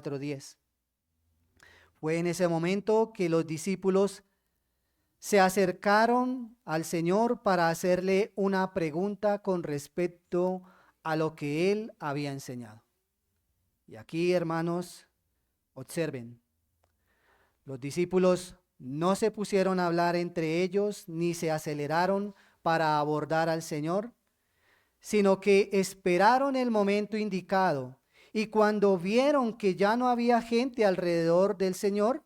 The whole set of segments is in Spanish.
4:10. Fue en ese momento que los discípulos se acercaron al Señor para hacerle una pregunta con respecto a lo que Él había enseñado. Y aquí, hermanos, observen, los discípulos no se pusieron a hablar entre ellos ni se aceleraron para abordar al Señor, sino que esperaron el momento indicado, y cuando vieron que ya no había gente alrededor del Señor,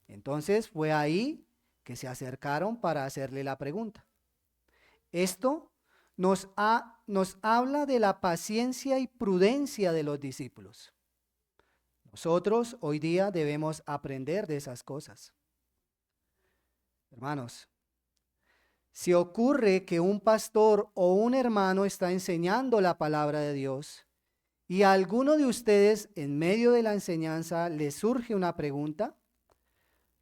entonces fue ahí que se acercaron para hacerle la pregunta. Esto nos habla de la paciencia y prudencia de los discípulos. Nosotros hoy día debemos aprender de esas cosas. Hermanos, si ocurre que un pastor o un hermano está enseñando la palabra de Dios y a alguno de ustedes en medio de la enseñanza le surge una pregunta,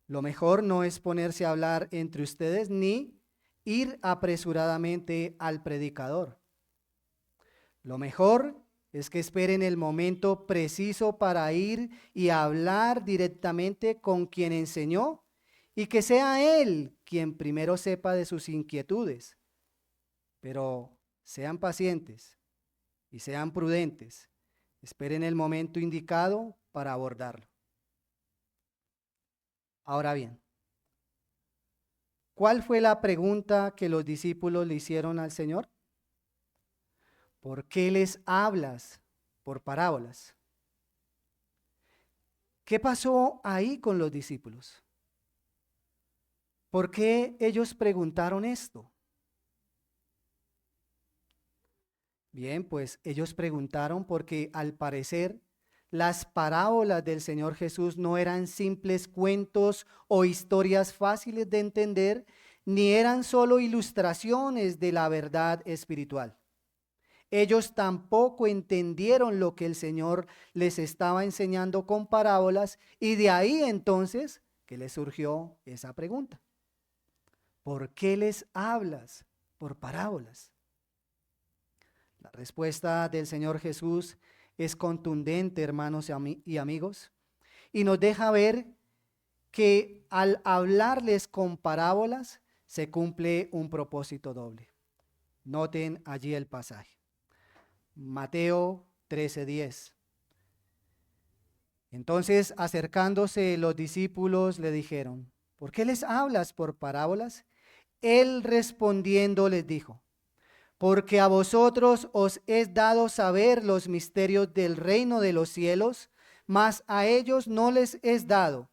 lo mejor no es ponerse a hablar entre ustedes ni ir apresuradamente al predicador. Lo mejor es que esperen el momento preciso para ir y hablar directamente con quien enseñó y que sea él quien primero sepa de sus inquietudes. Pero sean pacientes y sean prudentes. Esperen el momento indicado para abordarlo. Ahora bien, ¿cuál fue la pregunta que los discípulos le hicieron al Señor? ¿Por qué les hablas por parábolas? ¿Qué pasó ahí con los discípulos? ¿Por qué ellos preguntaron esto? Bien, pues ellos preguntaron porque al parecer las parábolas del Señor Jesús no eran simples cuentos o historias fáciles de entender, ni eran solo ilustraciones de la verdad espiritual. Ellos tampoco entendieron lo que el Señor les estaba enseñando con parábolas, y de ahí entonces que les surgió esa pregunta. ¿Por qué les hablas por parábolas? La respuesta del Señor Jesús es contundente, hermanos y amigos, y nos deja ver que al hablarles con parábolas se cumple un propósito doble. Noten allí el pasaje. Mateo 13:10. Entonces, acercándose los discípulos le dijeron: ¿por qué les hablas por parábolas? Él respondiendo les dijo: porque a vosotros os es dado saber los misterios del reino de los cielos, mas a ellos no les es dado,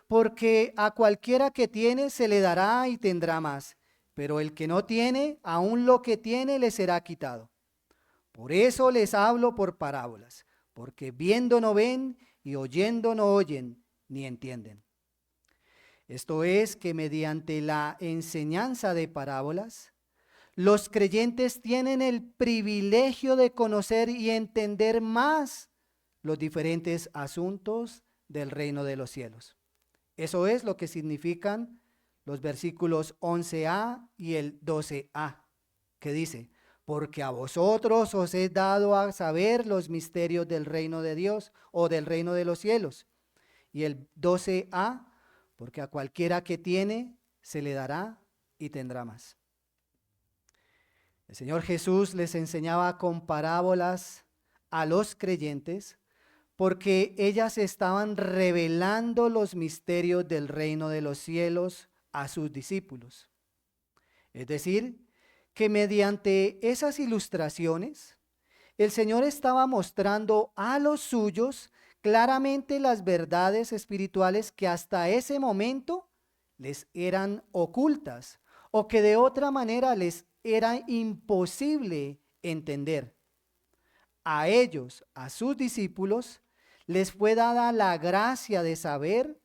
porque a cualquiera que tiene se le dará y tendrá más, pero el que no tiene, aun lo que tiene le será quitado. Por eso les hablo por parábolas, porque viendo no ven y oyendo no oyen, ni entienden. Esto es que mediante la enseñanza de parábolas, los creyentes tienen el privilegio de conocer y entender más los diferentes asuntos del reino de los cielos. Eso es lo que significan los versículos 11a y el 12a, que dice: porque a vosotros os he dado a saber los misterios del reino de Dios o del reino de los cielos. Y el 12a, porque a cualquiera que tiene se le dará y tendrá más. El Señor Jesús les enseñaba con parábolas a los creyentes porque ellas estaban revelando los misterios del reino de los cielos a sus discípulos. Es decir, que mediante esas ilustraciones, el Señor estaba mostrando a los suyos claramente las verdades espirituales que hasta ese momento les eran ocultas o que de otra manera les era imposible entender. A ellos, a sus discípulos, les fue dada la gracia de saber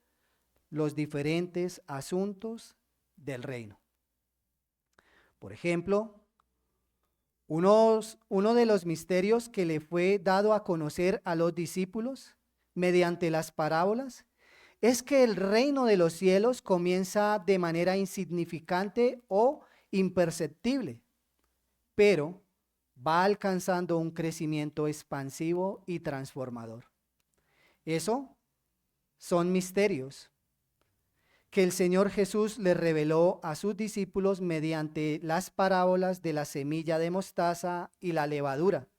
los diferentes asuntos del reino. Por ejemplo, uno de los misterios que le fue dado a conocer a los discípulos mediante las parábolas es que el reino de los cielos comienza de manera insignificante o imperceptible, pero va alcanzando un crecimiento expansivo y transformador. Eso son misterios que el Señor Jesús le reveló a sus discípulos mediante las parábolas de la semilla de mostaza y la levadura,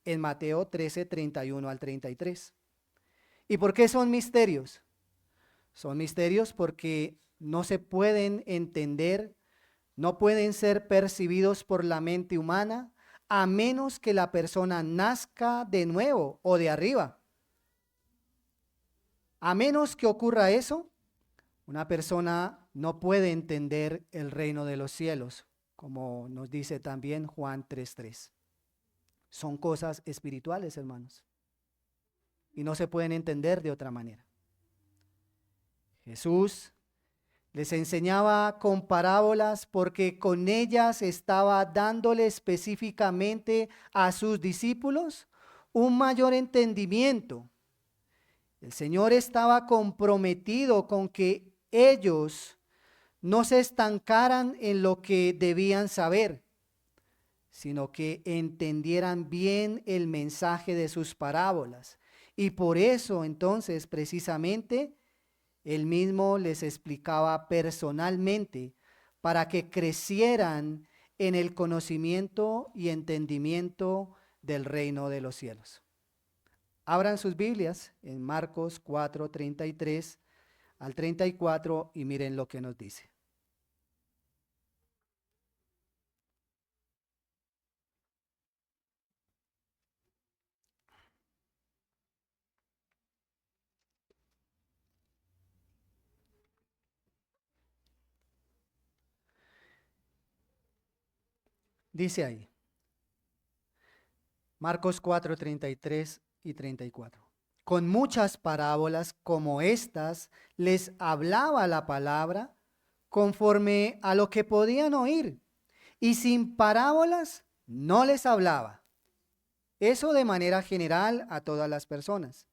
en Mateo 13, 31 al 33. ¿Y por qué son misterios? Son misterios porque no se pueden entender, no pueden ser percibidos por la mente humana, a menos que la persona nazca de nuevo o de arriba. A menos que ocurra eso, una persona no puede entender el reino de los cielos, como nos dice también Juan 3:3. Son cosas espirituales, hermanos, y no se pueden entender de otra manera. Jesús les enseñaba con parábolas porque con ellas estaba dándole específicamente a sus discípulos un mayor entendimiento. El Señor estaba comprometido con que ellos no se estancaran en lo que debían saber, sino que entendieran bien el mensaje de sus parábolas. Y por eso entonces precisamente Él mismo les explicaba personalmente para que crecieran en el conocimiento y entendimiento del reino de los cielos. Abran sus Biblias en Marcos 4, 33 al 34 y miren lo que nos dice. Dice ahí, Marcos 4, 33 y 34. Con muchas parábolas como estas les hablaba la palabra conforme a lo que podían oír, y sin parábolas no les hablaba. Eso de manera general a todas las personas,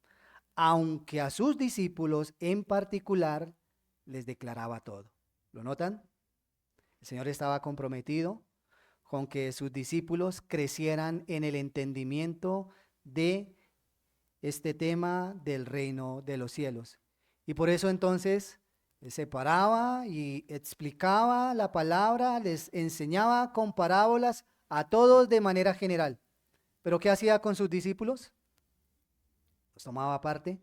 aunque a sus discípulos en particular les declaraba todo. ¿Lo notan? El Señor estaba comprometido con que sus discípulos crecieran en el entendimiento de este tema del reino de los cielos. Y por eso entonces Él se paraba y explicaba la palabra, les enseñaba con parábolas a todos de manera general. ¿Pero qué hacía con sus discípulos? Los tomaba aparte.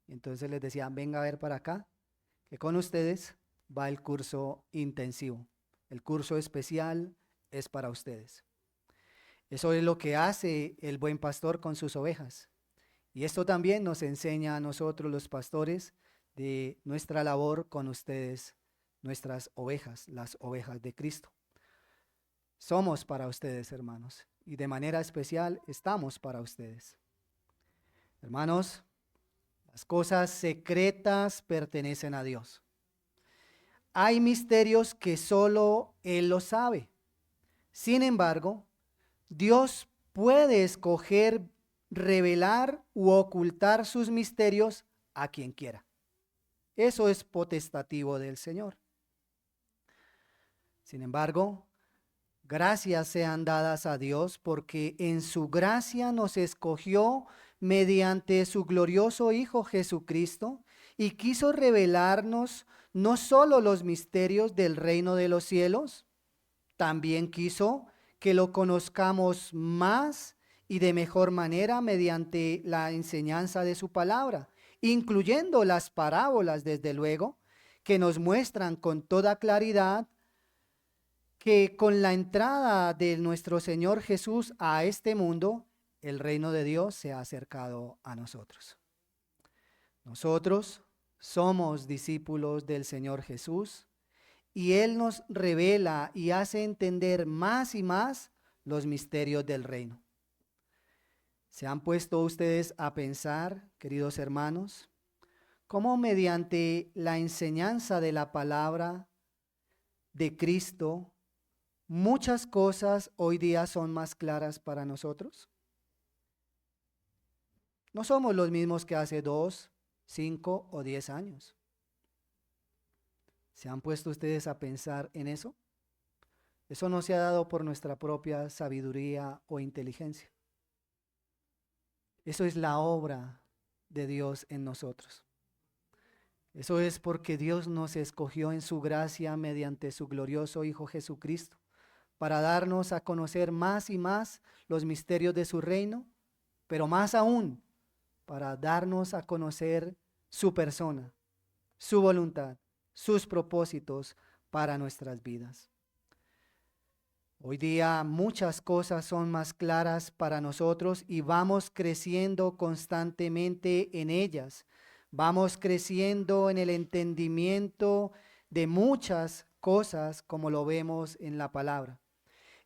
Y entonces les decía, venga a ver para acá, que con ustedes va el curso intensivo. El curso especial es para ustedes. Eso es lo que hace el buen pastor con sus ovejas. Y esto también nos enseña a nosotros los pastores de nuestra labor con ustedes, nuestras ovejas, las ovejas de Cristo. Somos para ustedes, hermanos, y de manera especial estamos para ustedes. Hermanos, las cosas secretas pertenecen a Dios. Hay misterios que solo Él los sabe. Sin embargo, Dios puede escoger revelar u ocultar sus misterios a quien quiera. Eso es potestativo del Señor. Sin embargo, gracias sean dadas a Dios porque en su gracia nos escogió mediante su glorioso Hijo Jesucristo y quiso revelarnos no solo los misterios del reino de los cielos, también quiso que lo conozcamos más y de mejor manera mediante la enseñanza de su palabra, incluyendo las parábolas, desde luego, que nos muestran con toda claridad que con la entrada de nuestro Señor Jesús a este mundo, el reino de Dios se ha acercado a nosotros. Nosotros somos discípulos del Señor Jesús y Él nos revela y hace entender más y más los misterios del reino. ¿Se han puesto ustedes a pensar, queridos hermanos, cómo mediante la enseñanza de la palabra de Cristo, muchas cosas hoy día son más claras para nosotros? No somos los mismos que hace 2, 5 o 10 años. ¿Se han puesto ustedes a pensar en eso? Eso no se ha dado por nuestra propia sabiduría o inteligencia. Eso es la obra de Dios en nosotros. Eso es porque Dios nos escogió en su gracia mediante su glorioso Hijo Jesucristo, para darnos a conocer más y más los misterios de su reino, pero más aún para darnos a conocer su persona, su voluntad, sus propósitos para nuestras vidas. Hoy día muchas cosas son más claras para nosotros y vamos creciendo constantemente en ellas. Vamos creciendo en el entendimiento de muchas cosas como lo vemos en la palabra.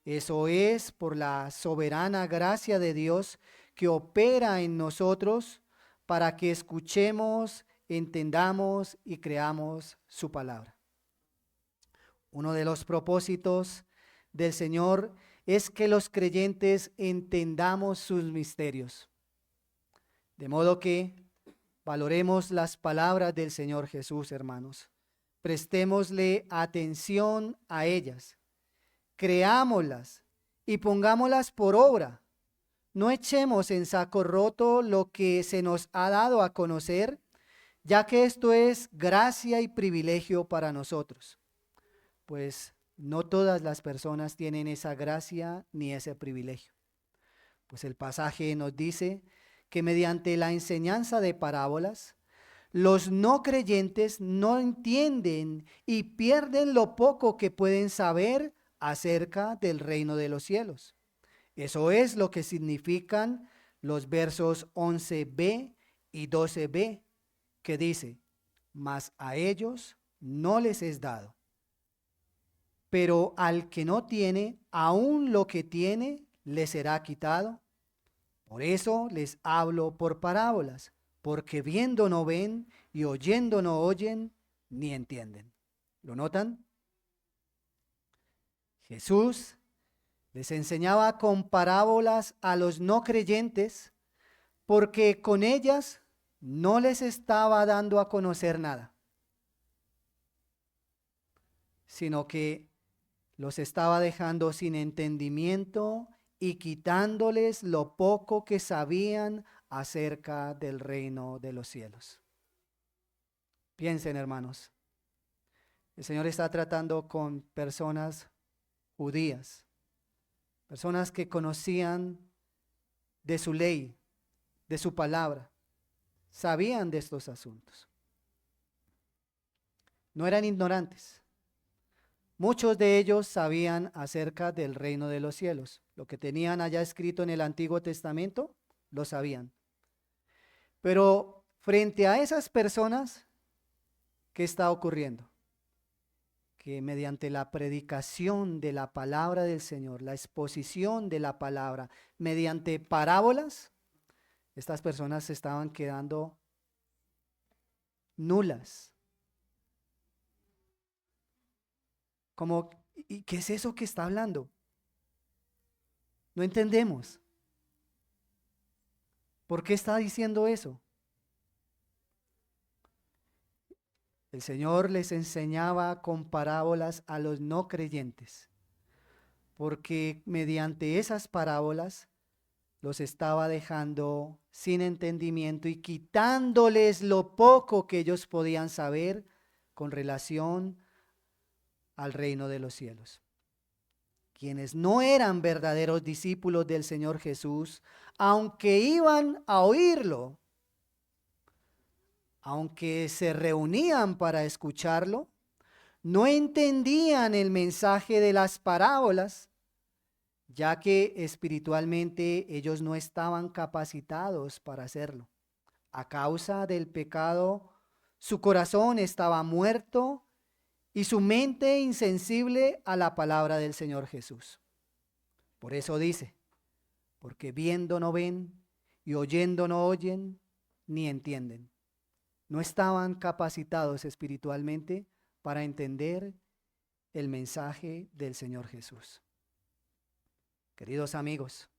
Eso es por la soberana gracia de Dios que opera en nosotros para que escuchemos, entendamos y creamos su palabra. Uno de los propósitos del Señor es que los creyentes entendamos sus misterios. De modo que valoremos las palabras del Señor Jesús, hermanos. Prestémosle atención a ellas. Creámoslas y pongámoslas por obra. No echemos en saco roto lo que se nos ha dado a conocer, ya que esto es gracia y privilegio para nosotros. Pues no todas las personas tienen esa gracia ni ese privilegio. Pues el pasaje nos dice que mediante la enseñanza de parábolas, los no creyentes no entienden y pierden lo poco que pueden saber acerca del reino de los cielos. Eso es lo que significan los versos 11b y 12b, que dice, mas a ellos no les es dado. Pero al que no tiene, aún lo que tiene le será quitado. Por eso les hablo por parábolas, porque viendo no ven y oyendo no oyen, ni entienden. ¿Lo notan? Jesús les enseñaba con parábolas a los no creyentes porque con ellas no les estaba dando a conocer nada, sino que los estaba dejando sin entendimiento y quitándoles lo poco que sabían acerca del reino de los cielos. Piensen, hermanos, el Señor está tratando con personas judías, personas que conocían de su ley, de su palabra, sabían de estos asuntos. No eran ignorantes. Muchos de ellos sabían acerca del reino de los cielos. Lo que tenían allá escrito en el Antiguo Testamento, lo sabían. Pero frente a esas personas, ¿qué está ocurriendo? Que mediante la predicación de la palabra del Señor, la exposición de la palabra, mediante parábolas, estas personas se estaban quedando nulas. Como, ¿y qué es eso que está hablando? No entendemos. ¿Por qué está diciendo eso? El Señor les enseñaba con parábolas a los no creyentes, porque mediante esas parábolas los estaba dejando sin entendimiento y quitándoles lo poco que ellos podían saber con relación al reino de los cielos. Quienes no eran verdaderos discípulos del Señor Jesús, aunque iban a oírlo, aunque se reunían para escucharlo, no entendían el mensaje de las parábolas, ya que espiritualmente ellos no estaban capacitados para hacerlo. A causa del pecado, su corazón estaba muerto y su mente insensible a la palabra del Señor Jesús. Por eso dice, porque viendo no ven y oyendo no oyen, ni entienden. No estaban capacitados espiritualmente para entender el mensaje del Señor Jesús. Queridos amigos,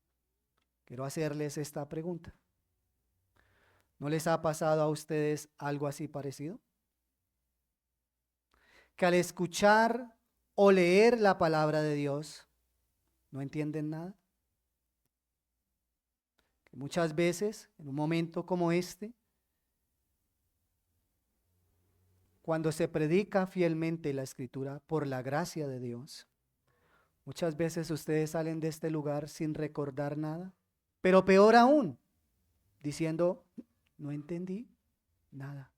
quiero hacerles esta pregunta. ¿No les ha pasado a ustedes algo así parecido? Que al escuchar o leer la palabra de Dios, no entienden nada. Que muchas veces, en un momento como este, cuando se predica fielmente la Escritura por la gracia de Dios, muchas veces ustedes salen de este lugar sin recordar nada, pero peor aún, diciendo, no entendí nada.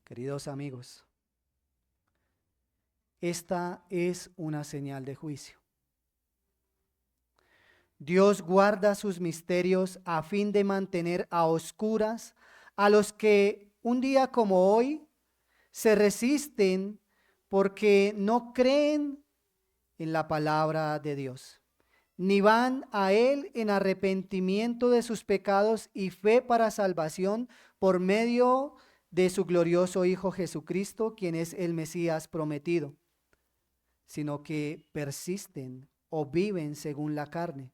Queridos amigos, esta es una señal de juicio. Dios guarda sus misterios a fin de mantener a oscuras a los que un día como hoy se resisten porque no creen en la palabra de Dios, ni van a Él en arrepentimiento de sus pecados y fe para salvación por medio de su glorioso Hijo Jesucristo, quien es el Mesías prometido, sino que persisten o viven según la carne,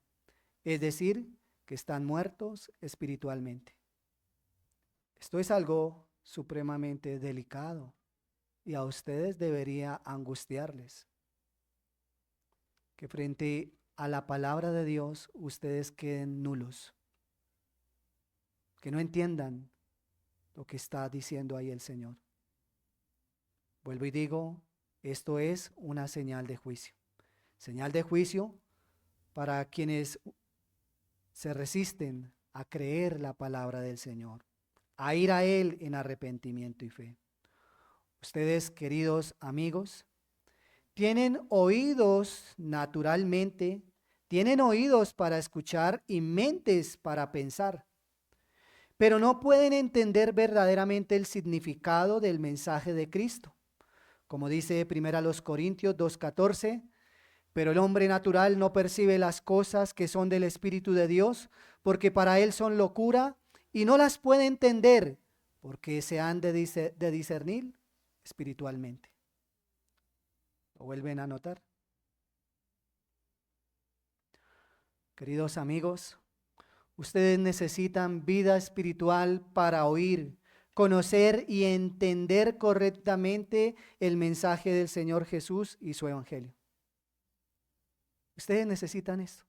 es decir, que están muertos espiritualmente. Esto es algo supremamente delicado y a ustedes debería angustiarles, que frente a la palabra de Dios ustedes queden nulos, que no entiendan lo que está diciendo ahí el Señor. Vuelvo y digo, esto es una señal de juicio. Señal de juicio para quienes se resisten a creer la palabra del Señor, a ir a Él en arrepentimiento y fe. Ustedes, queridos amigos, tienen oídos naturalmente, tienen oídos para escuchar y mentes para pensar, pero no pueden entender verdaderamente el significado del mensaje de Cristo. Como dice 1 Corintios 2:14, pero el hombre natural no percibe las cosas que son del Espíritu de Dios, porque para él son locura y no las puede entender, porque se han de discernir espiritualmente. ¿Lo vuelven a notar? Queridos amigos, ustedes necesitan vida espiritual para oír, conocer y entender correctamente el mensaje del Señor Jesús y su evangelio. Ustedes necesitan esto,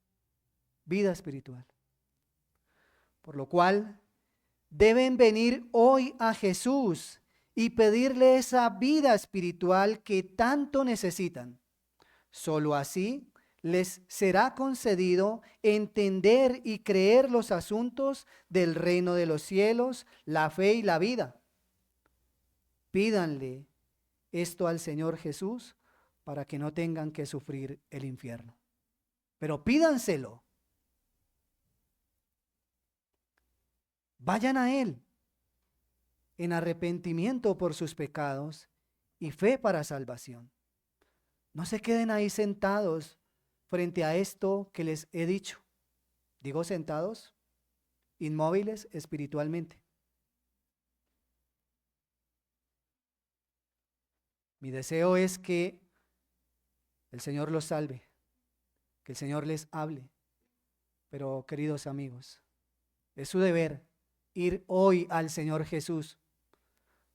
vida espiritual. Por lo cual, deben venir hoy a Jesús y pedirle esa vida espiritual que tanto necesitan. Solo así les será concedido entender y creer los asuntos del reino de los cielos, la fe y la vida. Pídanle esto al Señor Jesús para que no tengan que sufrir el infierno. Pero pídanselo. Vayan a Él en arrepentimiento por sus pecados y fe para salvación. No se queden ahí sentados frente a esto que les he dicho. Digo sentados, inmóviles espiritualmente. Mi deseo es que el Señor los salve, que el Señor les hable. Pero, queridos amigos, es su deber ir hoy al Señor Jesús,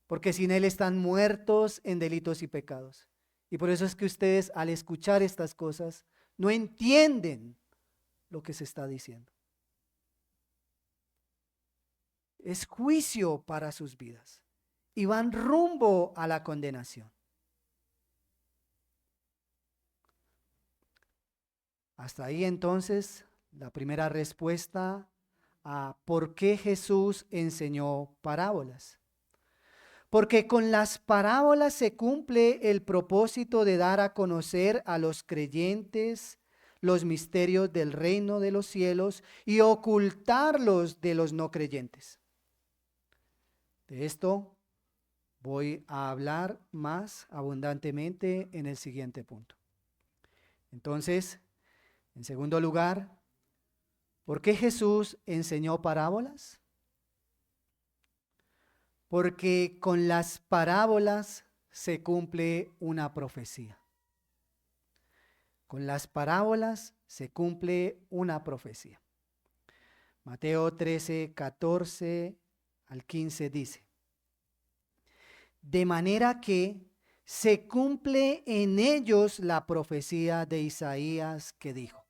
porque sin Él están muertos en delitos y pecados. Y por eso es que ustedes, al escuchar estas cosas, no entienden lo que se está diciendo. Es juicio para sus vidas y van rumbo a la condenación. Hasta ahí entonces la primera respuesta a por qué Jesús enseñó parábolas. Porque con las parábolas se cumple el propósito de dar a conocer a los creyentes los misterios del reino de los cielos y ocultarlos de los no creyentes. De esto voy a hablar más abundantemente en el siguiente punto. Entonces, en segundo lugar, ¿por qué Jesús enseñó parábolas? Porque con las parábolas se cumple una profecía. Con las parábolas se cumple una profecía. Mateo 13, 14 al 15 dice: de manera que se cumple en ellos la profecía de Isaías que dijo: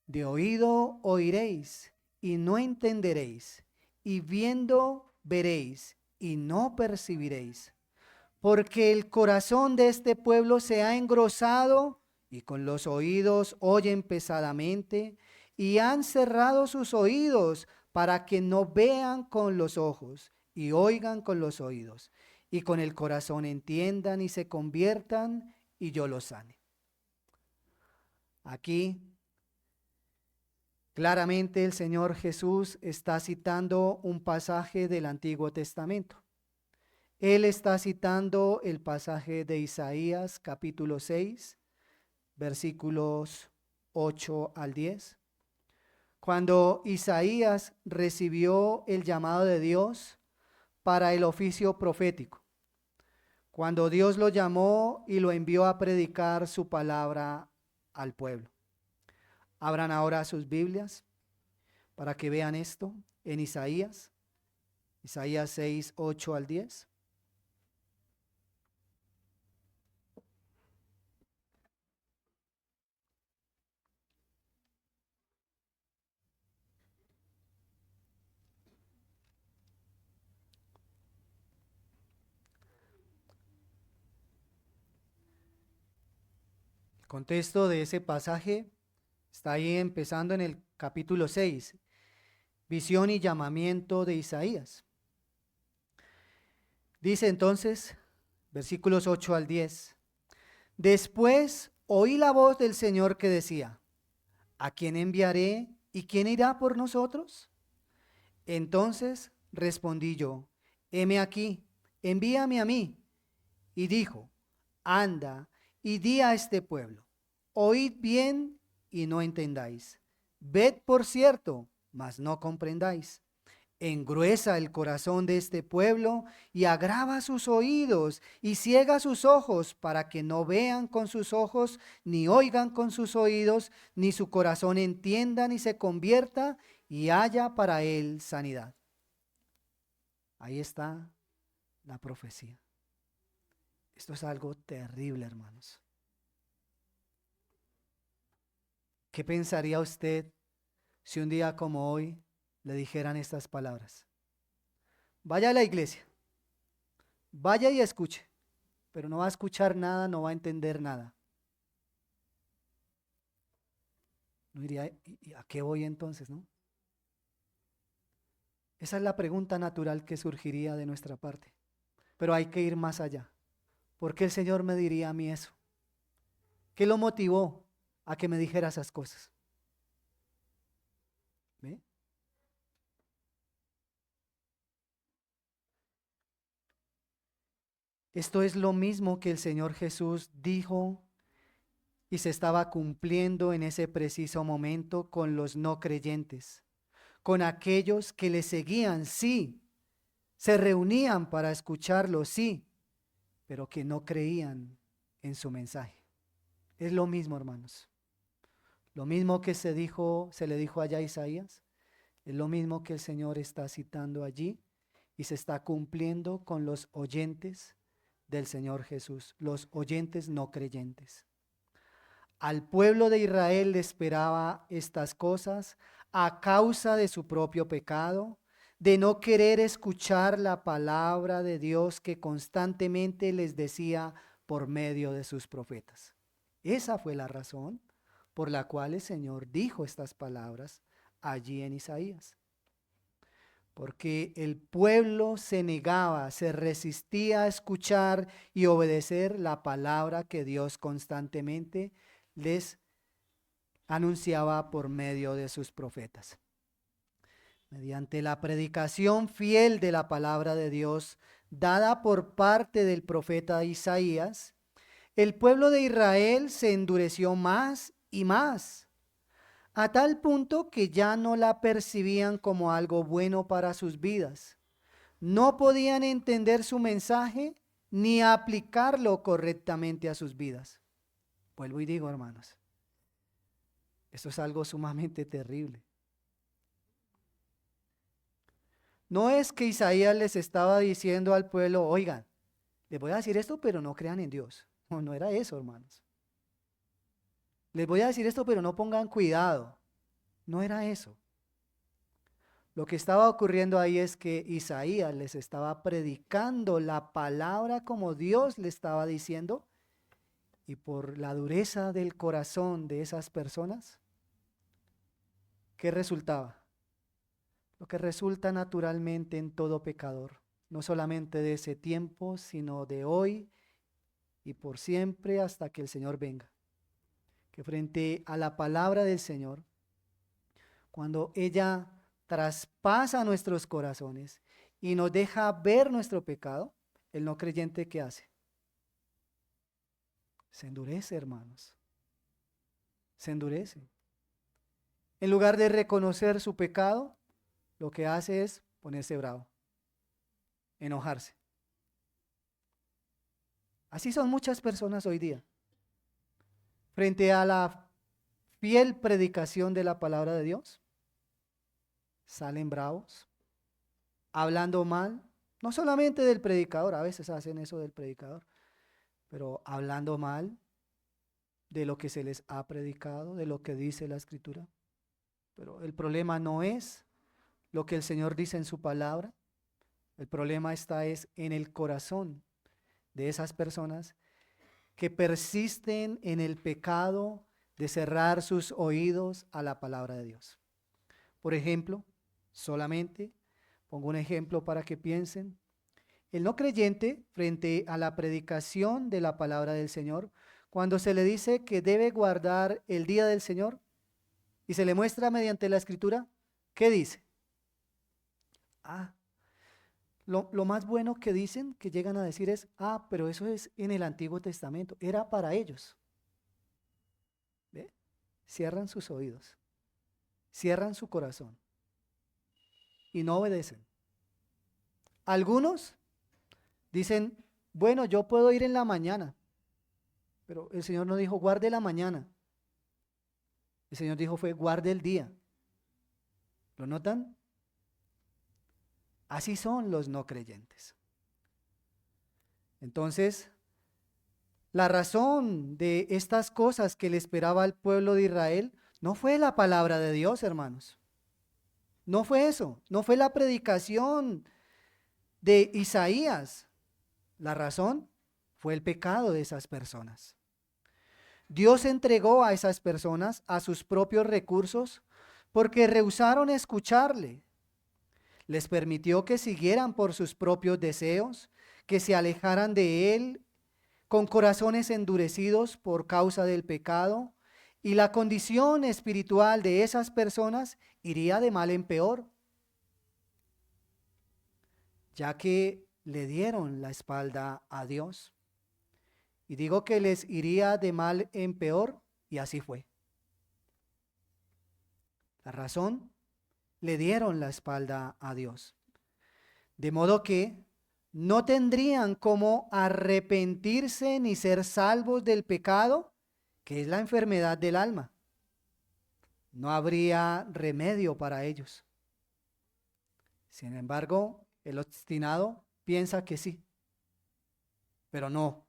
de oído oiréis y no entenderéis, y viendo veréis y no percibiréis. Porque el corazón de este pueblo se ha engrosado y con los oídos oyen pesadamente y han cerrado sus oídos para que no vean con los ojos y oigan con los oídos y con el corazón entiendan y se conviertan y yo los sane. Aquí claramente el Señor Jesús está citando un pasaje del Antiguo Testamento. Él está citando el pasaje de Isaías capítulo 6, versículos 8 al 10. Cuando Isaías recibió el llamado de Dios para el oficio profético, cuando Dios lo llamó y lo envió a predicar su palabra al pueblo. Abran ahora sus Biblias para que vean esto en Isaías 6, 8 al 10. El contexto de ese pasaje está ahí empezando en el capítulo 6, visión y llamamiento de Isaías. Dice entonces, versículos 8 al 10, después oí la voz del Señor que decía, ¿a quién enviaré y quién irá por nosotros? Entonces respondí yo, heme aquí, envíame a mí. Y dijo, anda y di a este pueblo, oíd bien y no entendáis, ved por cierto, mas no comprendáis. Engruesa el corazón de este pueblo y agrava sus oídos y ciega sus ojos para que no vean con sus ojos, ni oigan con sus oídos, ni su corazón entienda ni se convierta y haya para él sanidad. Ahí está la profecía. Esto es algo terrible, hermanos. ¿Qué pensaría usted si un día como hoy le dijeran estas palabras? Vaya a la iglesia, vaya y escuche, pero no va a escuchar nada, no va a entender nada. No diría, ¿y a qué voy entonces, no? Esa es la pregunta natural que surgiría de nuestra parte. Pero hay que ir más allá. ¿Por qué el Señor me diría a mí eso? ¿Qué lo motivó a que me dijera esas cosas? ¿Ve? Esto es lo mismo que el Señor Jesús dijo y se estaba cumpliendo en ese preciso momento con los no creyentes, con aquellos que le seguían, sí, se reunían para escucharlo, sí, pero que no creían en su mensaje. Es lo mismo, hermanos. Lo mismo que se le dijo allá a Isaías, es lo mismo que el Señor está citando allí y se está cumpliendo con los oyentes del Señor Jesús, los oyentes no creyentes. Al pueblo de Israel le esperaba estas cosas a causa de su propio pecado, de no querer escuchar la palabra de Dios que constantemente les decía por medio de sus profetas. Esa fue la razón por la cual el Señor dijo estas palabras allí en Isaías. Porque el pueblo se negaba, se resistía a escuchar y obedecer la palabra que Dios constantemente les anunciaba por medio de sus profetas. Mediante la predicación fiel de la palabra de Dios dada por parte del profeta Isaías, el pueblo de Israel se endureció más y más, a tal punto que ya no la percibían como algo bueno para sus vidas. No podían entender su mensaje ni aplicarlo correctamente a sus vidas. Vuelvo y digo, hermanos, esto es algo sumamente terrible. No es que Isaías les estaba diciendo al pueblo, oigan, les voy a decir esto, pero no crean en Dios. No, no era eso, hermanos. Les voy a decir esto, pero no pongan cuidado. No era eso. Lo que estaba ocurriendo ahí es que Isaías les estaba predicando la palabra como Dios le estaba diciendo, y por la dureza del corazón de esas personas, ¿qué resultaba? Lo que resulta naturalmente en todo pecador, no solamente de ese tiempo, sino de hoy y por siempre hasta que el Señor venga. Que frente a la palabra del Señor, cuando ella traspasa nuestros corazones y nos deja ver nuestro pecado, el no creyente, ¿qué hace? Se endurece, hermanos. Se endurece. En lugar de reconocer su pecado, lo que hace es ponerse bravo, enojarse. Así son muchas personas hoy día. Frente a la fiel predicación de la palabra de Dios, salen bravos, hablando mal, no solamente del predicador, a veces hacen eso del predicador, pero hablando mal de lo que se les ha predicado, de lo que dice la Escritura. Pero el problema no es lo que el Señor dice en su palabra, el problema está es en el corazón de esas personas que persisten en el pecado de cerrar sus oídos a la palabra de Dios. Por ejemplo, solamente pongo un ejemplo para que piensen. El no creyente, frente a la predicación de la palabra del Señor, cuando se le dice que debe guardar el día del Señor y se le muestra mediante la Escritura, ¿qué dice? Lo más bueno que dicen, que llegan a decir es, pero eso es en el Antiguo Testamento, era para ellos. ¿Ve? Cierran sus oídos, cierran su corazón y no obedecen. Algunos dicen, bueno, yo puedo ir en la mañana, pero el Señor no dijo guarde la mañana. El Señor dijo fue guarde el día. ¿Lo notan? Así son los no creyentes. Entonces, la razón de estas cosas que le esperaba al pueblo de Israel no fue la palabra de Dios, hermanos. No fue eso, no fue la predicación de Isaías. La razón fue el pecado de esas personas. Dios entregó a esas personas a sus propios recursos porque rehusaron escucharle. Les permitió que siguieran por sus propios deseos, que se alejaran de Él con corazones endurecidos por causa del pecado, y la condición espiritual de esas personas iría de mal en peor, ya que le dieron la espalda a Dios. Y digo que les iría de mal en peor, y así fue. La razón, le dieron la espalda a Dios. De modo que no tendrían cómo arrepentirse ni ser salvos del pecado, que es la enfermedad del alma. No habría remedio para ellos. Sin embargo, el obstinado piensa que sí, pero no.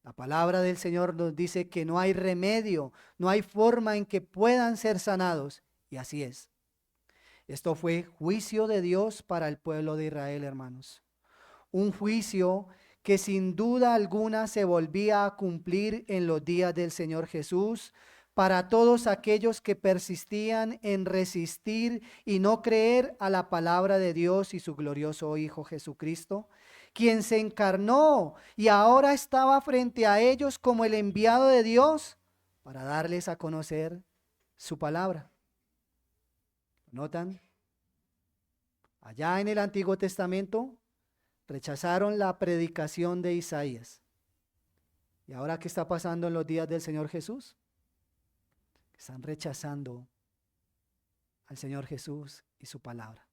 La palabra del Señor nos dice que no hay remedio, no hay forma en que puedan ser sanados, y así es. Esto fue juicio de Dios para el pueblo de Israel, hermanos. Un juicio que sin duda alguna se volvía a cumplir en los días del Señor Jesús para todos aquellos que persistían en resistir y no creer a la palabra de Dios y su glorioso Hijo Jesucristo, quien se encarnó y ahora estaba frente a ellos como el enviado de Dios para darles a conocer su palabra. ¿Notan? Allá en el Antiguo Testamento rechazaron la predicación de Isaías. ¿Y ahora qué está pasando en los días del Señor Jesús? Están rechazando al Señor Jesús y su palabra.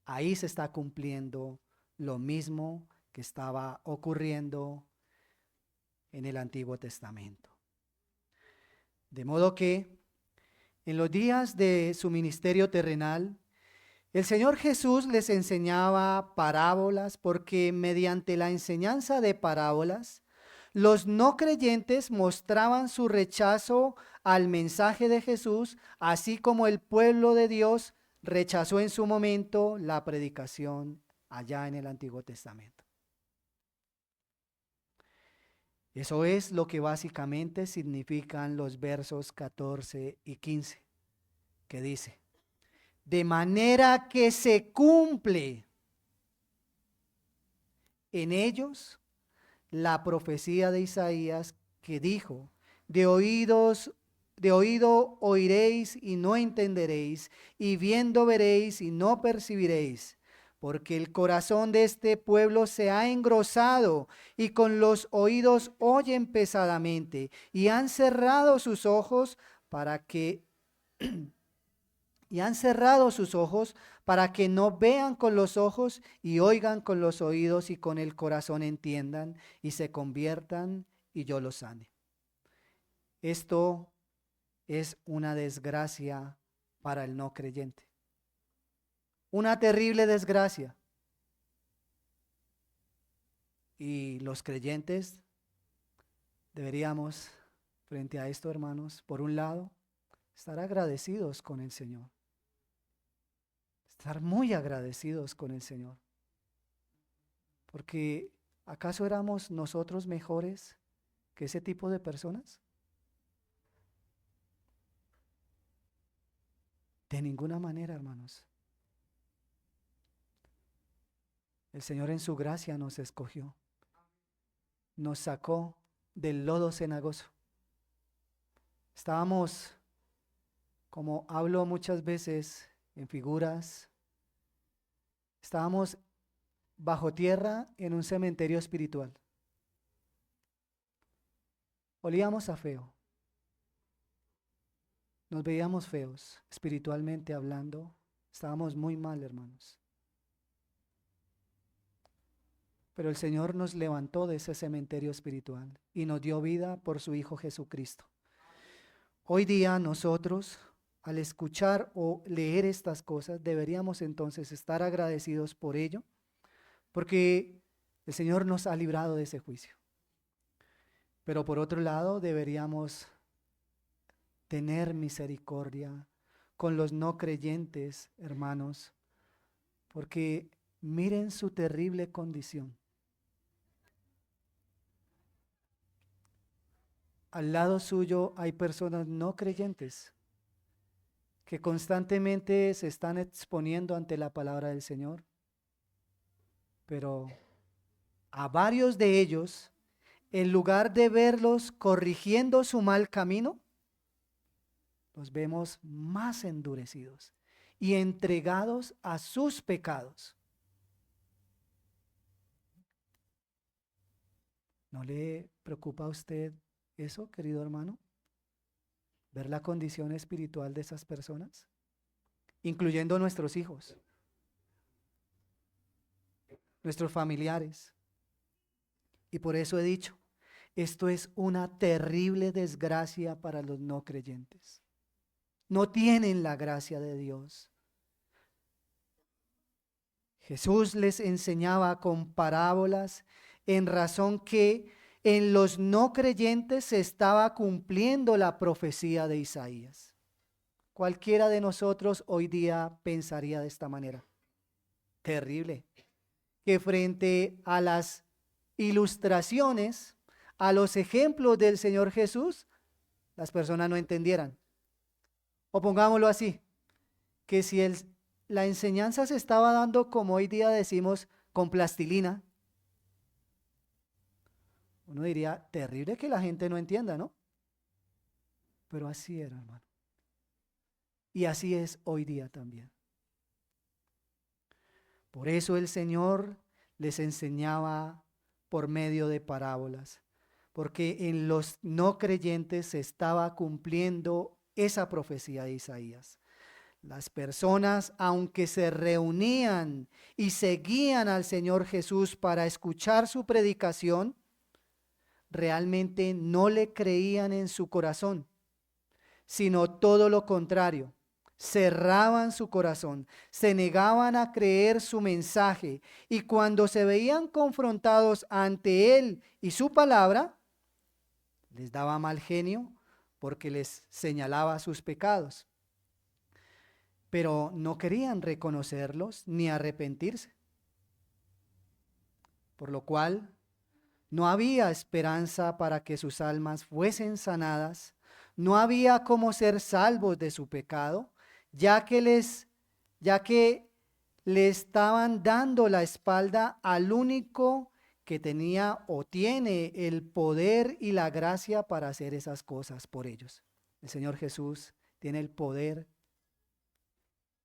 Ahí se está cumpliendo lo mismo que estaba ocurriendo en el Antiguo Testamento. De modo que en los días de su ministerio terrenal, el Señor Jesús les enseñaba parábolas porque mediante la enseñanza de parábolas, los no creyentes mostraban su rechazo al mensaje de Jesús, así como el pueblo de Dios rechazó en su momento la predicación allá en el Antiguo Testamento. Eso es lo que básicamente significan los versos 14 y 15, que dice: de manera que se cumple en ellos la profecía de Isaías que dijo: de oído oiréis y no entenderéis, y viendo veréis y no percibiréis, porque el corazón de este pueblo se ha engrosado y con los oídos oyen pesadamente y han cerrado sus ojos para que no vean con los ojos y oigan con los oídos y con el corazón entiendan y se conviertan y yo los sane. Esto es una desgracia para el no creyente. Una terrible desgracia. Y los creyentes deberíamos, frente a esto, hermanos, por un lado, estar agradecidos con el Señor. Estar muy agradecidos con el Señor. Porque ¿acaso éramos nosotros mejores que ese tipo de personas? De ninguna manera, hermanos. El Señor en su gracia nos escogió. Nos sacó del lodo cenagoso. Estábamos, como hablo muchas veces en figuras, estábamos bajo tierra en un cementerio espiritual. Olíamos a feo. Nos veíamos feos, espiritualmente hablando. Estábamos muy mal, hermanos. Pero el Señor nos levantó de ese cementerio espiritual y nos dio vida por su Hijo Jesucristo. Hoy día nosotros, al escuchar o leer estas cosas, deberíamos entonces estar agradecidos por ello, porque el Señor nos ha librado de ese juicio. Pero por otro lado, deberíamos tener misericordia con los no creyentes, hermanos, porque miren su terrible condición. Al lado suyo hay personas no creyentes que constantemente se están exponiendo ante la palabra del Señor, pero a varios de ellos, en lugar de verlos corrigiendo su mal camino, los vemos más endurecidos y entregados a sus pecados. ¿No le preocupa a usted eso, querido hermano? ¿Ver la condición espiritual de esas personas? Incluyendo nuestros hijos, nuestros familiares. Y por eso he dicho, esto es una terrible desgracia para los no creyentes. No tienen la gracia de Dios. Jesús les enseñaba con parábolas en razón que en los no creyentes se estaba cumpliendo la profecía de Isaías. Cualquiera de nosotros hoy día pensaría de esta manera. Terrible. Que frente a las ilustraciones, a los ejemplos del Señor Jesús, las personas no entendieran. O pongámoslo así, que si la enseñanza se estaba dando, como hoy día decimos, con plastilina, uno diría, terrible que la gente no entienda, ¿no? Pero así era, hermano. Y así es hoy día también. Por eso el Señor les enseñaba por medio de parábolas, porque en los no creyentes se estaba cumpliendo esa profecía de Isaías. Las personas, aunque se reunían y seguían al Señor Jesús para escuchar su predicación, realmente no le creían en su corazón, sino todo lo contrario. Cerraban su corazón, se negaban a creer su mensaje y cuando se veían confrontados ante él y su palabra, les daba mal genio porque les señalaba sus pecados. pero no querían reconocerlos ni arrepentirse, por lo cual no había esperanza para que sus almas fuesen sanadas, no había cómo ser salvos de su pecado, ya que le estaban dando la espalda al único que tenía o tiene el poder y la gracia para hacer esas cosas por ellos. El Señor Jesús tiene el poder,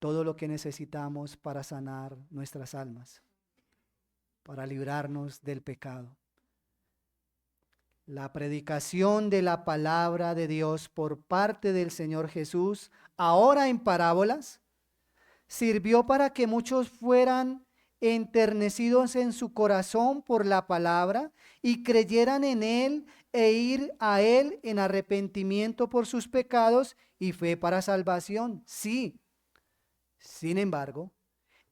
todo lo que necesitamos para sanar nuestras almas, para librarnos del pecado. La predicación de la palabra de Dios por parte del Señor Jesús, ahora en parábolas, sirvió para que muchos fueran enternecidos en su corazón por la palabra y creyeran en Él e ir a Él en arrepentimiento por sus pecados y fe para salvación. Sí, sin embargo,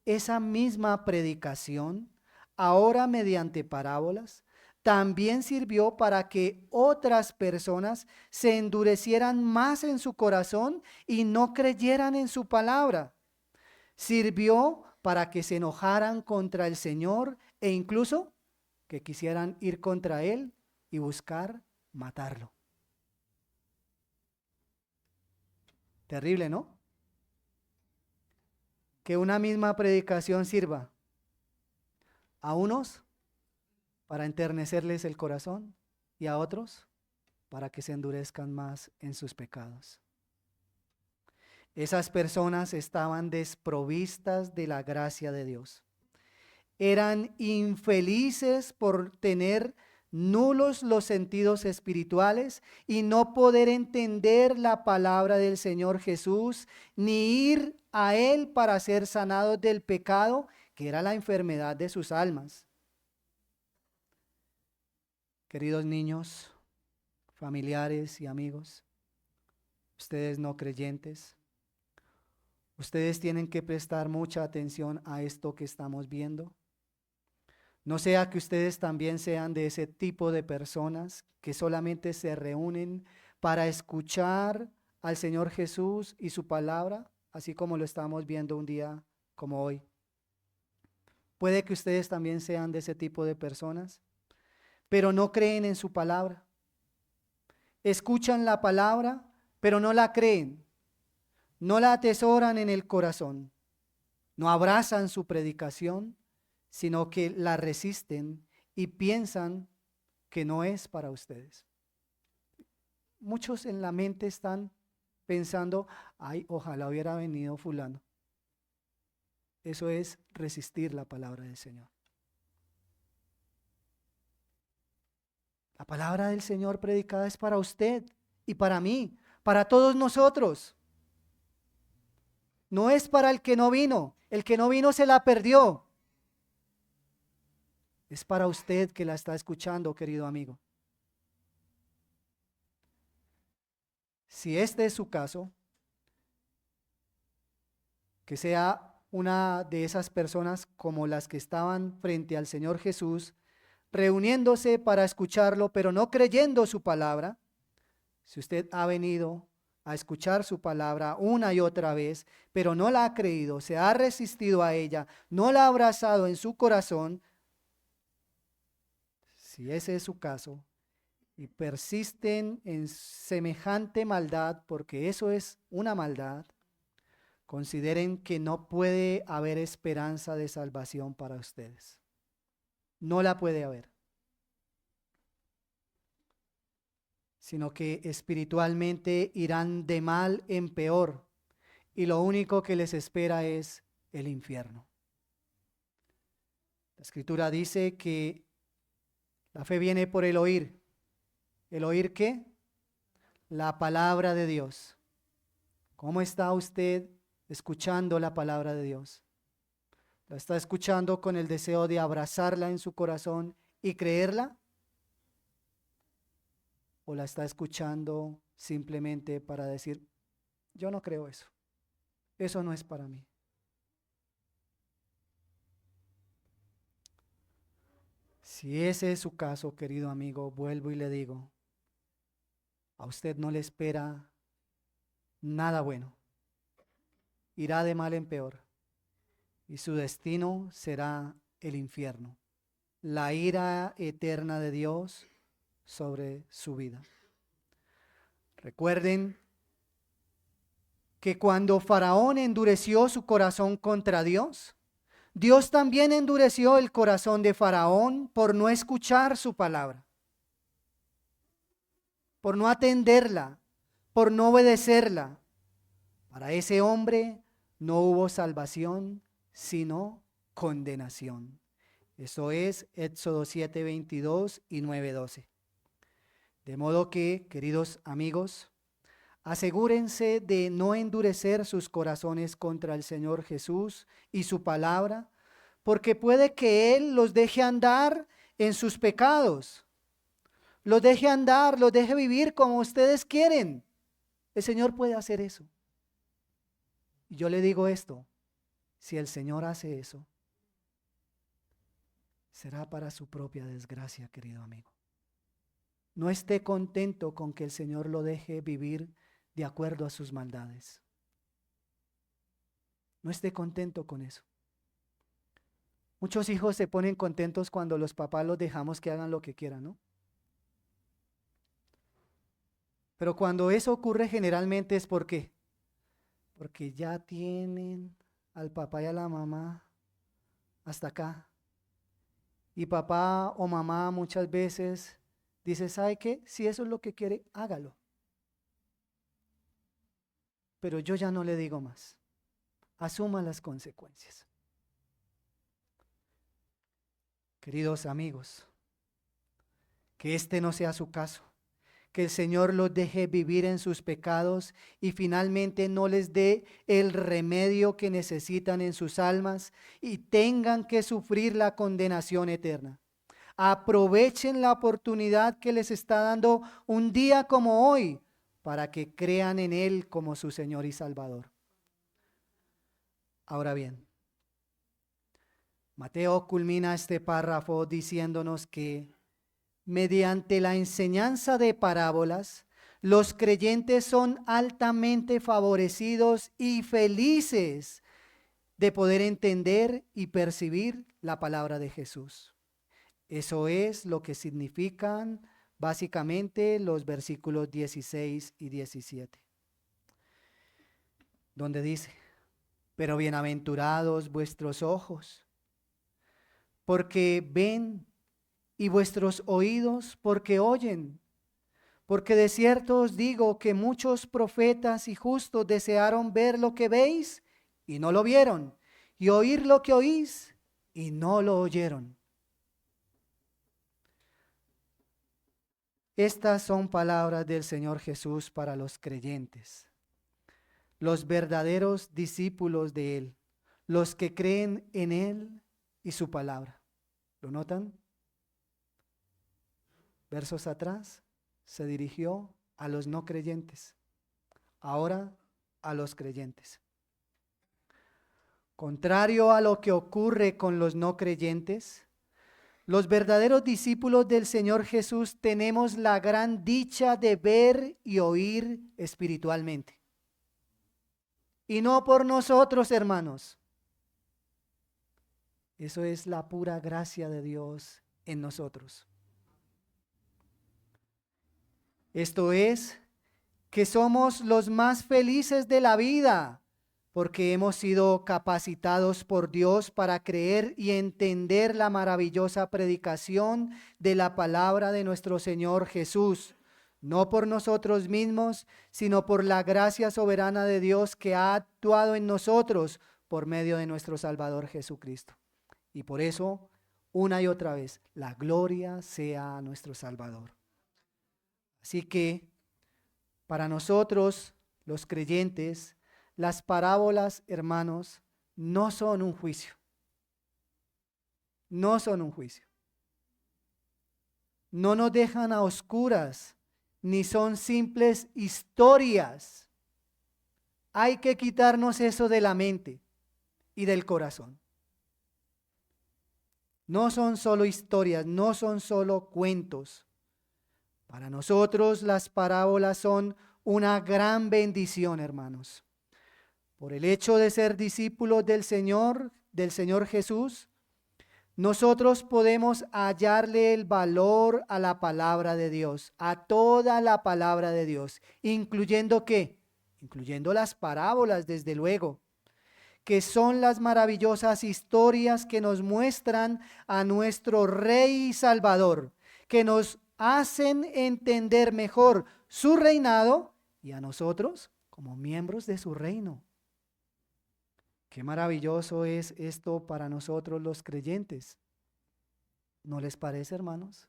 esa misma predicación, ahora mediante parábolas, también sirvió para que otras personas se endurecieran más en su corazón y no creyeran en su palabra. Sirvió para que se enojaran contra el Señor e incluso que quisieran ir contra Él y buscar matarlo. Terrible, ¿no? Que una misma predicación sirva a unos para enternecerles el corazón y a otros para que se endurezcan más en sus pecados. Esas personas estaban desprovistas de la gracia de Dios. Eran infelices por tener nulos los sentidos espirituales y no poder entender la palabra del Señor Jesús, ni ir a Él para ser sanados del pecado, que era la enfermedad de sus almas. Queridos niños, familiares y amigos, ustedes no creyentes, ustedes tienen que prestar mucha atención a esto que estamos viendo. No sea que ustedes también sean de ese tipo de personas que solamente se reúnen para escuchar al Señor Jesús y su palabra, así como lo estamos viendo un día como hoy. Puede que ustedes también sean de ese tipo de personas, pero no creen en su palabra. Escuchan la palabra, pero no la creen. No la atesoran en el corazón. No abrazan su predicación, sino que la resisten y piensan que no es para ustedes. Muchos en la mente están pensando, ay, ojalá hubiera venido fulano. Eso es resistir la palabra del Señor. La palabra del Señor predicada es para usted y para mí, para todos nosotros. No es para el que no vino. El que no vino se la perdió. Es para usted que la está escuchando, querido amigo. Si este es su caso, que sea una de esas personas como las que estaban frente al Señor Jesús, reuniéndose para escucharlo, pero no creyendo su palabra. Si usted ha venido a escuchar su palabra una y otra vez, pero no la ha creído, se ha resistido a ella, no la ha abrazado en su corazón, si ese es su caso, y persisten en semejante maldad, porque eso es una maldad, consideren que no puede haber esperanza de salvación para ustedes. No la puede haber. Sino que espiritualmente irán de mal en peor y lo único que les espera es el infierno. La Escritura dice que la fe viene por el oír. ¿El oír qué? La palabra de Dios. ¿Cómo está usted escuchando la palabra de Dios? ¿La está escuchando con el deseo de abrazarla en su corazón y creerla? ¿O la está escuchando simplemente para decir, yo no creo eso, eso no es para mí? Si ese es su caso, querido amigo, vuelvo y le digo, a usted no le espera nada bueno irá de mal en peor y su destino será el infierno, la ira eterna de Dios sobre su vida. Recuerden que cuando Faraón endureció su corazón contra Dios, Dios también endureció el corazón de Faraón por no escuchar su palabra, por no atenderla, por no obedecerla. Para ese hombre no hubo salvación, sino condenación. Eso es Éxodo 7:22 y 9:12. De modo que, queridos amigos, asegúrense de no endurecer sus corazones contra el Señor Jesús y su palabra, porque puede que Él los deje andar en sus pecados, los deje andar, los deje vivir como ustedes quieren. El Señor puede hacer eso. Y yo le digo esto, si el Señor hace eso, será para su propia desgracia, querido amigo. No esté contento con que el Señor lo deje vivir de acuerdo a sus maldades. No esté contento con eso. Muchos hijos se ponen contentos cuando los papás los dejamos que hagan lo que quieran, ¿no? Pero cuando eso ocurre generalmente es ¿por qué? Porque ya tienen al papá y a la mamá hasta acá. Y papá o mamá muchas veces dice, ¿sabe qué? Si eso es lo que quiere, hágalo. Pero yo ya no le digo más. Asuma las consecuencias. Queridos amigos, que este no sea su caso. Que el Señor los deje vivir en sus pecados y finalmente no les dé el remedio que necesitan en sus almas y tengan que sufrir la condenación eterna. Aprovechen la oportunidad que les está dando un día como hoy para que crean en Él como su Señor y Salvador. Ahora bien, Mateo culmina este párrafo diciéndonos que mediante la enseñanza de parábolas, los creyentes son altamente favorecidos y felices de poder entender y percibir la palabra de Jesús. Eso es lo que significan básicamente los versículos 16 y 17, donde dice, pero bienaventurados vuestros ojos, porque ven, y vuestros oídos porque oyen. Porque de cierto os digo que muchos profetas y justos desearon ver lo que veis y no lo vieron, y oír lo que oís y no lo oyeron. Estas son palabras del Señor Jesús para los creyentes, los verdaderos discípulos de Él, los que creen en Él y su palabra. ¿Lo notan? Versos atrás se dirigió a los no creyentes, ahora a los creyentes. Contrario a lo que ocurre con los no creyentes, los verdaderos discípulos del Señor Jesús tenemos la gran dicha de ver y oír espiritualmente. Y no por nosotros, hermanos. Eso es la pura gracia de Dios en nosotros. Esto es, que somos los más felices de la vida, porque hemos sido capacitados por Dios para creer y entender la maravillosa predicación de la palabra de nuestro Señor Jesús, no por nosotros mismos, sino por la gracia soberana de Dios que ha actuado en nosotros por medio de nuestro Salvador Jesucristo. Y por eso, una y otra vez, la gloria sea a nuestro Salvador. Así que, para nosotros, los creyentes, las parábolas, hermanos, no son un juicio. No son un juicio. No nos dejan a oscuras, ni son simples historias. Hay que quitarnos eso de la mente y del corazón. No son solo historias, no son solo cuentos. Para nosotros las parábolas son una gran bendición, hermanos, por el hecho de ser discípulos del Señor Jesús, nosotros podemos hallarle el valor a la palabra de Dios, a toda la palabra de Dios, incluyendo ¿qué? Incluyendo las parábolas, desde luego, que son las maravillosas historias que nos muestran a nuestro Rey y Salvador, que nos hacen entender mejor su reinado y a nosotros como miembros de su reino. Qué maravilloso es esto para nosotros los creyentes. ¿No les parece, hermanos?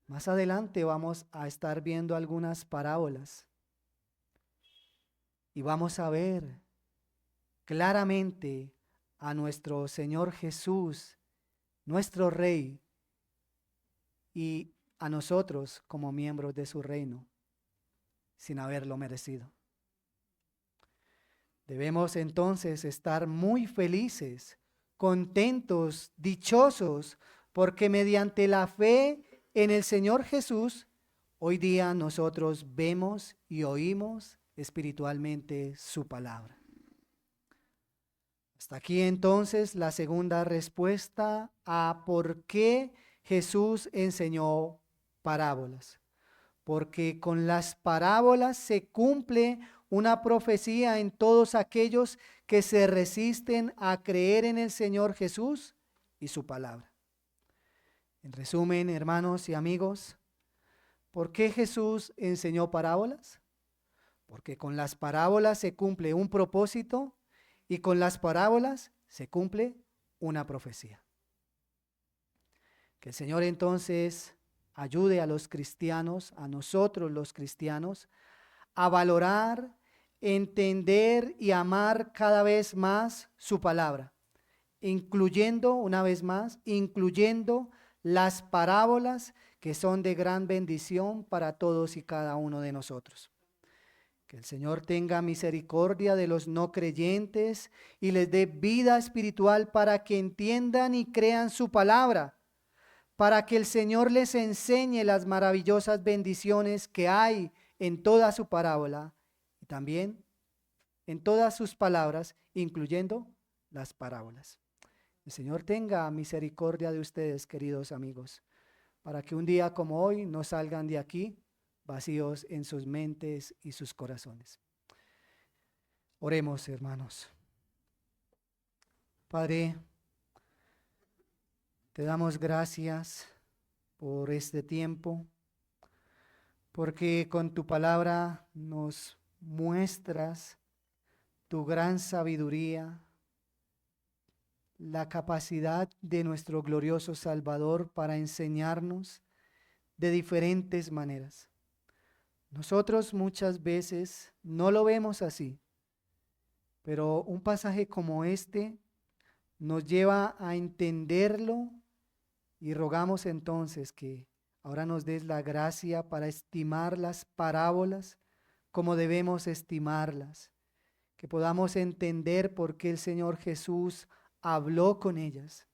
Más adelante vamos a estar viendo algunas parábolas y vamos a ver claramente a nuestro Señor Jesús, nuestro Rey, y a nosotros como miembros de su reino, sin haberlo merecido. Debemos entonces estar muy felices, contentos, dichosos, porque mediante la fe en el Señor Jesús, hoy día nosotros vemos y oímos espiritualmente su palabra. Hasta aquí entonces la segunda respuesta a por qué Jesús enseñó parábolas. Porque con las parábolas se cumple una profecía en todos aquellos que se resisten a creer en el Señor Jesús y su palabra. En resumen, hermanos y amigos, ¿por qué Jesús enseñó parábolas? Porque con las parábolas se cumple un propósito y con las parábolas se cumple una profecía. Que el Señor entonces ayude a los cristianos, a nosotros los cristianos, a valorar, entender y amar cada vez más su palabra, incluyendo, una vez más, incluyendo las parábolas que son de gran bendición para todos y cada uno de nosotros. Que el Señor tenga misericordia de los no creyentes y les dé vida espiritual para que entiendan y crean su palabra, para que el Señor les enseñe las maravillosas bendiciones que hay en toda su parábola y también en todas sus palabras, incluyendo las parábolas. El Señor tenga misericordia de ustedes, queridos amigos, para que un día como hoy no salgan de aquí vacíos en sus mentes y sus corazones. Oremos, hermanos. Padre, te damos gracias por este tiempo, porque con tu palabra nos muestras tu gran sabiduría, la capacidad de nuestro glorioso Salvador para enseñarnos de diferentes maneras. Nosotros muchas veces no lo vemos así, pero un pasaje como este nos lleva a entenderlo y rogamos entonces que ahora nos des la gracia para estimar las parábolas como debemos estimarlas, que podamos entender por qué el Señor Jesús habló con ellas.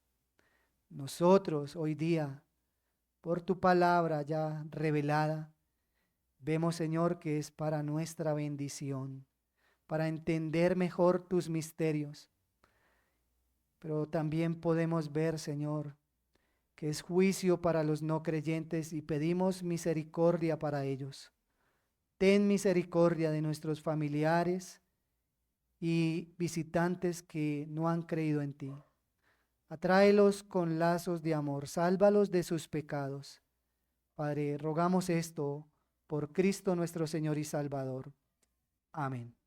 Nosotros hoy día, por tu palabra ya revelada, vemos, Señor, que es para nuestra bendición, para entender mejor tus misterios. Pero también podemos ver, Señor, que es juicio para los no creyentes y pedimos misericordia para ellos. Ten misericordia de nuestros familiares y visitantes que no han creído en ti. Atráelos con lazos de amor, sálvalos de sus pecados. Padre, rogamos esto por Cristo nuestro Señor y Salvador. Amén.